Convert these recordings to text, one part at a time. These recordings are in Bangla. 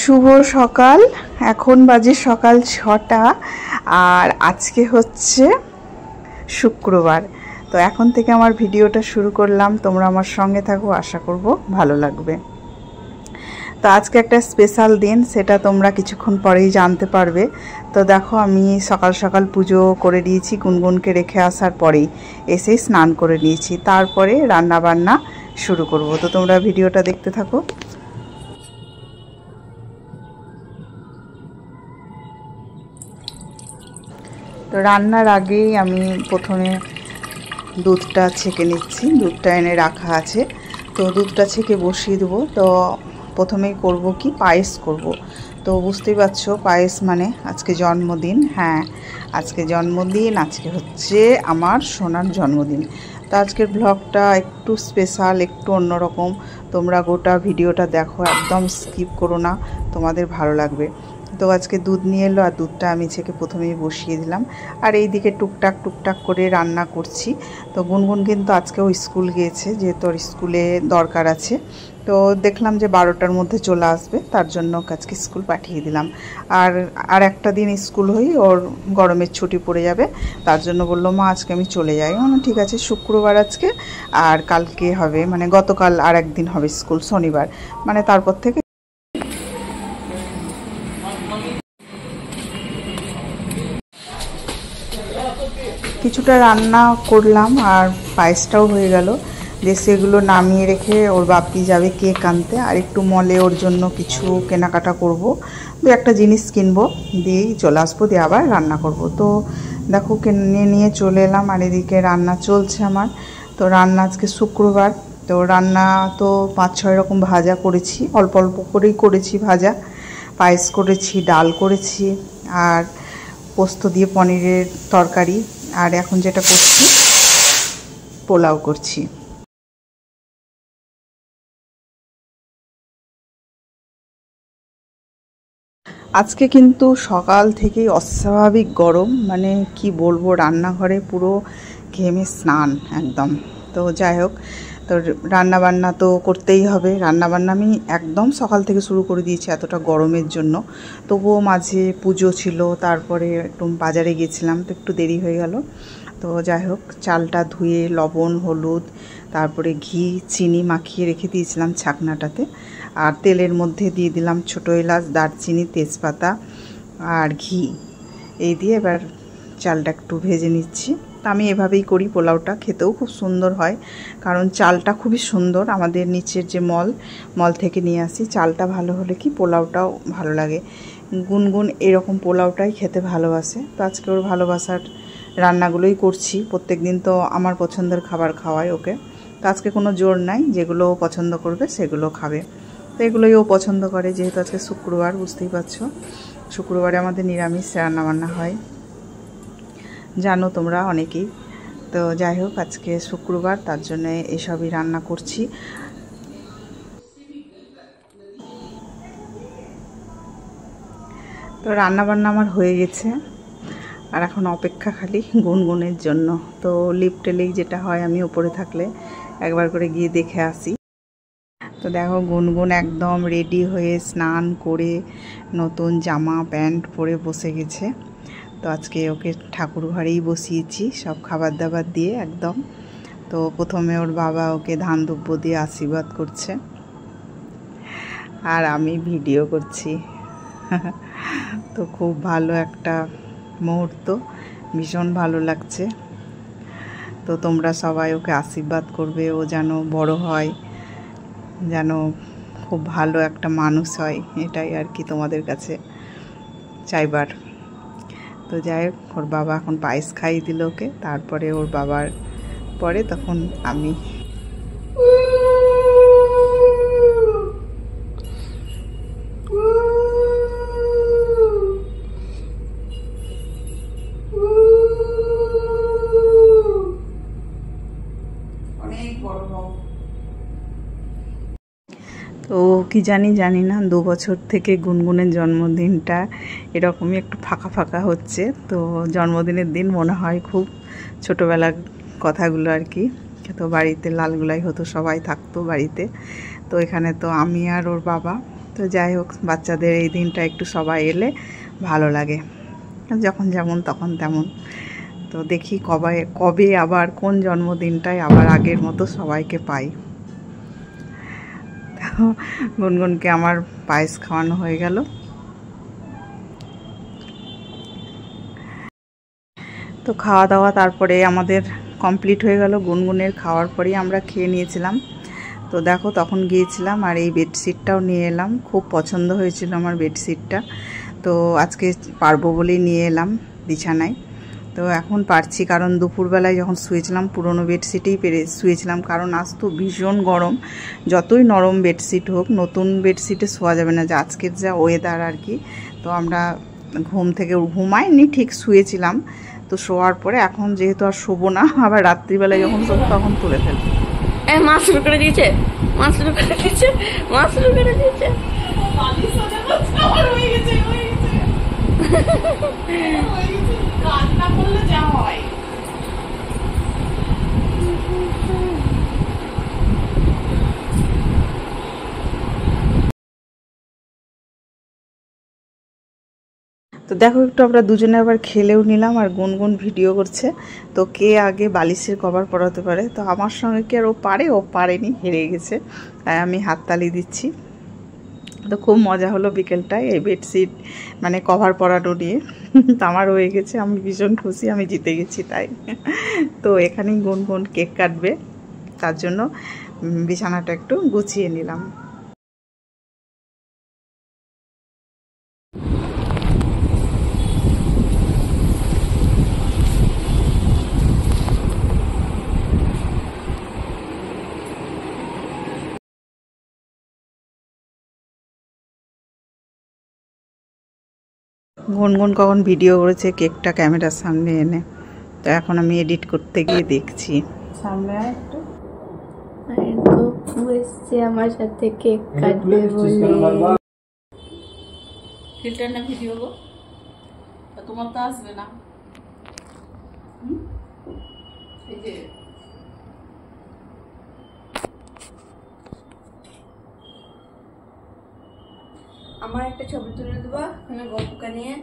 শুভ সকাল। এখন বাজে সকাল 6টা আর আজকে হচ্ছে শুক্রবার। তো এখন থেকে আমার ভিডিওটা শুরু করলাম, তোমরা আমার সঙ্গে থাকো, আশা করব ভালো লাগবে। তো আজকে একটা স্পেশাল দিন, সেটা তোমরা কিছুক্ষণ পরেই জানতে পারবে। তো দেখো আমি সকাল সকাল পুজো করে দিয়েছি, গুনগুনকে রেখে আসার পরেই এসেই স্নান করে নিয়েছি, তারপরে রান্না বান্না শুরু করব। তো তোমরা ভিডিওটা দেখতে থাকো। তো রান্নার আগেই আমি প্রথমে দুধটা ছেঁকে নিচ্ছি, দুধটা এনে রাখা আছে, তো দুধটা ছেঁকে বসিয়ে দেবো। তো প্রথমেই করব কি, পায়েস করব। তো বুঝতেই পারছো পায়েস মানে আজকে জন্মদিন। হ্যাঁ, আজকে জন্মদিন, আজকে হচ্ছে আমার সোনার জন্মদিন। তো আজকের ব্লগটা একটু স্পেশাল, একটু অন্যরকম। তোমরা গোটা ভিডিওটা দেখো, একদম স্কিপ করো না, তোমাদের ভালো লাগবে। তো আজকে দুধ নিয়ে এলো আর দুধটা আমি ছেঁকে প্রথমেই বসিয়ে দিলাম। আর এই দিকে টুকটাক করে রান্না করছি। তো গুনগুন কিন্তু আজকেও স্কুল গিয়েছে, যেহেতু ওর স্কুলে দরকার আছে। তো দেখলাম যে 12টার মধ্যে চলে আসবে, তার জন্য আজকে স্কুল পাঠিয়ে দিলাম। আর একটা দিন স্কুল হই, ওর গরমের ছুটি পড়ে যাবে, তার জন্য বললো মা আজকে আমি চলে যাই। ঠিক আছে, শুক্রবার আজকে, আর কালকে হবে, মানে গতকাল আর একদিন হবে স্কুল, শনিবার, মানে তারপর থেকে কিছুটা রান্না করলাম আর পায়েসটাও হয়ে গেল। যে সেগুলো নামিয়ে রেখে ওর বাপি যাবে কেক আনতে, আর একটু মলে ওর জন্য কিছু কেনাকাটা করব, দু একটা জিনিস কিনবো, দিয়েই চলে আসবো, দিয়ে আবার রান্না করব। তো দেখো কিনে নিয়ে চলে এলাম, আর এদিকে রান্না চলছে আমার। তো রান্না আজকে শুক্রবার, তো রান্না তো 5-6 রকম ভাজা করেছি, অল্প অল্প করেই করেছি ভাজা। পায়েস করেছি, ডাল করেছি, আর পোস্ত দিয়ে পনিরের তরকারি, আর এখন যেটা করছি পোলাও করছি। আজকে কিন্তু সকাল থেকেই অস্বাভাবিক গরম, মানে কি বলবো, রান্নাঘরে পুরো ঘেমে স্নান একদম। তো যাই হোক, তো রান্নাবান্না তো করতেই হবে। রান্নাবান্না আমি একদম সকাল থেকে শুরু করে দিয়েছি এতটা গরমের জন্য। তবুও মাঝে পুজো ছিল, তারপরে একটু বাজারে গিয়েছিলাম, তো একটু দেরি হয়ে গেল। তো যাই হোক, চালটা ধুয়ে লবণ হলুদ তারপরে ঘি চিনি মাখিয়ে রেখে দিয়েছিলাম ছাকনাটাতে, আর তেলের মধ্যে দিয়ে দিলাম ছোটো এলাচ, দারচিনি, তেজপাতা আর ঘি। এই দিয়ে এবার চালটা একটু ভেজে নিচ্ছি। তা আমি এভাবেই করি পোলাওটা, খেতেও খুব সুন্দর হয়, কারণ চালটা খুবই সুন্দর, আমাদের নিচের যে মল থেকে নিয়ে আসি। চালটা ভালো হলে কি পোলাওটাও ভালো লাগে। গুনগুন এরকম পোলাওটাই খেতে ভালোবাসে, তো আজকে ওর ভালোবাসার রান্নাগুলোই করছি। প্রত্যেক দিন তো আমার পছন্দের খাবার খাওয়াই ওকে, তো আজকে কোনো জোর নাই, যেগুলো ও পছন্দ করবে সেগুলো খাবে। তো এগুলোই ও পছন্দ করে, যেহেতু আজকে শুক্রবার, বুঝতেই পারছো শুক্রবারে আমাদের নিরামিষ রান্নাবান্না হয়, জানো তোমরা অনেকেই। তো যাই হোক, আজকে শুক্রবার, তার জন্য এসবই রান্না করছি। তো রান্নাবান্না আমার হয়ে গেছে, আর এখন অপেক্ষা খালি গুনগুনের জন্য। তো লিফট এলেই যেটা হয়, আমি উপরে থাকলে একবার করে গিয়ে দেখে আসি। তো দেখো গুনগুন একদম রেডি হয়ে স্নান করে নতুন জামা প্যান্ট পরে বসে গেছে। তো আজকে ওকে ঠাকুর ঘরেই বসিয়েছি সব খাবার দাবার দিয়ে একদম। তো প্রথমে ওর বাবা ওকে ধান দুব্য দিয়ে আশীর্বাদ করছে, আর আমি ভিডিও করছি। তো খুব ভালো একটা মুহূর্ত, ভীষণ ভালো লাগছে। তো তোমরা সবাই ওকে আশীর্বাদ করবে, ও যেন বড় হয়, যেন খুব ভালো একটা মানুষ হয়, এটাই আর কি তোমাদের কাছে চাইবার। তো যাই হোক, ওর বাবা এখন পায়েস খাইয়ে দিল ওকে, তারপরে ওর বাবার পরে তখন আমি। তো কি জানি না, 2 বছর থেকে গুনগুনের জন্মদিনটা এরকমই একটু ফাঁকা ফাঁকা হচ্ছে। তো জন্মদিনের দিন মনে হয় খুব ছোটোবেলার কথাগুলো আর কি। তো বাড়িতে লালগোলাই হতো, সবাই থাকতো বাড়িতে। তো এখানে তো আমি আর ওর বাবা, তো যাই হোক, বাচ্চাদের এই দিনটা একটু সবাই এলে ভালো লাগে, যখন যেমন তখন তেমন। তো দেখি কবে আবার কোন জন্মদিনটায় আবার আগের মতো সবাইকে পাই। তো গুনগুনকে আমার পায়েস খাওয়ানো হয়ে গেল। তো খাওয়া দাওয়া তারপরে আমাদের কমপ্লিট হয়ে গেল। গুনগুনের খাওয়ার পরেই আমরা খেয়ে নিয়েছিলাম। তো দেখো, তখন গিয়েছিলাম আর এই বেডশিটটাও নিয়ে এলাম। খুব পছন্দ হয়েছিল আমার বেডশিটটা, তো আজকে পারবো বলেই নিয়ে এলাম বিছানায়। তো এখন পারছি, কারণ দুপুরবেলায় যখন শুয়েছিলাম পুরনো বেডশিটেই শুয়েছিলাম, কারণ আজ তো ভীষণ গরম। যতই নরম বেডশিট হোক, নতুন বেডশিটে শোয়া যাবে না, যে আজকের যা ওয়েদার আর কি। তো আমরা ঘুম থেকে ঘুমাইনি, ঠিক শুয়েছিলাম। তো শোয়ার পরে এখন যেহেতু আর শোবো না, আবার রাত্রিবেলায় যখন শোবো তখন তুলে ফেলবো। মাছ শুরু করে দিয়েছে, মাছ শুরু করে দিয়েছে, মাছ শুরু করে দিয়েছে। কান্না করলে যা হয়। তো দেখো, একটু আমরা দুজনে আবার খেলেও নিলাম, আর গুনগুন ভিডিও করছে। তো কে আগে বালিশের কভার পরাতে পারে, তো আমার সঙ্গে কি আর ও পারেনি, হেরে গেছে, তাই আমি হাততালি দিচ্ছি। তো খুব মজা হলো বিকেলটায় এই বেডশিট মানে কভার পরানো নিয়ে। তো আমার হয়ে গেছে, আমি ভীষণ খুশি, আমি জিতে গেছি তাই। তো এখানেই গুনগুন কেক কাটবে, তার জন্য বিছানাটা একটু গুছিয়ে নিলাম। গুনগুন কখন ভিডিও করেছে কেকটা ক্যামেরার সামনে এনে, তো এখন আমি এডিট করতে গিয়ে দেখছি। সামনে একটু গপু এসছে আমার সাথে কেক কাটবে বলে। ফিল্টার না ভিডিও গো, তোমার তো আসবে না। এই যে আমার একটা ছবি তুলে দেবা মানে গপুকে নিয়ে।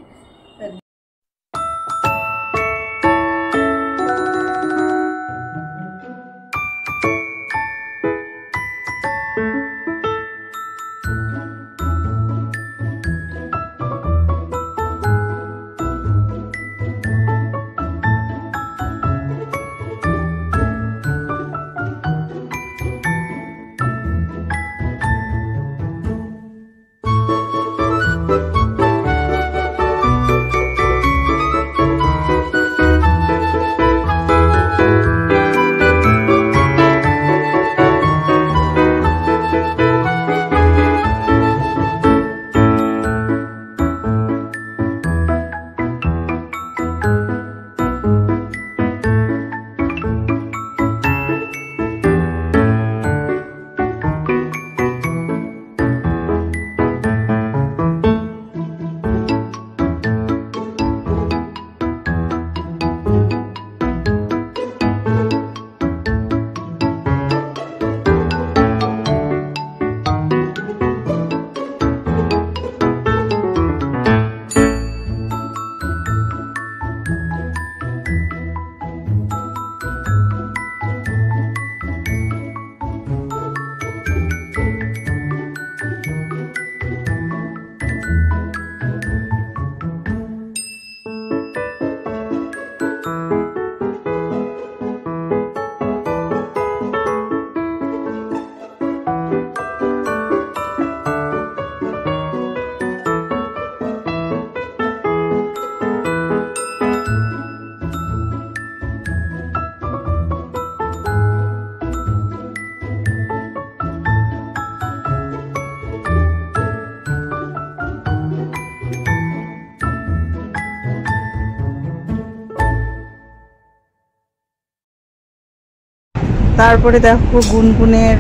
তারপরে দেখো গুনগুনের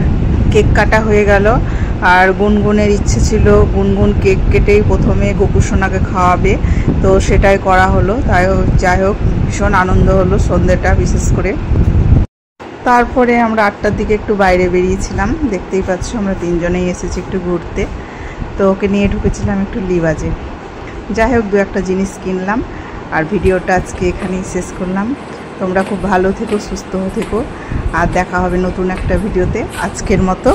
কেক কাটা হয়ে গেল। আর গুনগুনের ইচ্ছে ছিল গুনগুন কেক কেটেই প্রথমে গোপুসোনাকে খাওয়াবে, তো সেটাই করা হলো। তাই যাই হোক, ভীষণ আনন্দ হলো সন্ধ্যেটা বিশেষ করে। তারপরে আমরা 8টার দিকে একটু বাইরে বেরিয়েছিলাম, দেখতেই পাচ্ছ আমরা তিনজনেই এসেছি একটু ঘুরতে। তো ওকে নিয়ে ঢুকেছিলাম একটু লিবাজে। যাই হোক, দু একটা জিনিস কিনলাম। আর ভিডিওটা আজকে এখানেই শেষ করলাম। তোমরা খুব ভালো থেকো, সুস্থ থেকো, আর দেখা হবে নতুন একটা ভিডিওতে। আজকের মতো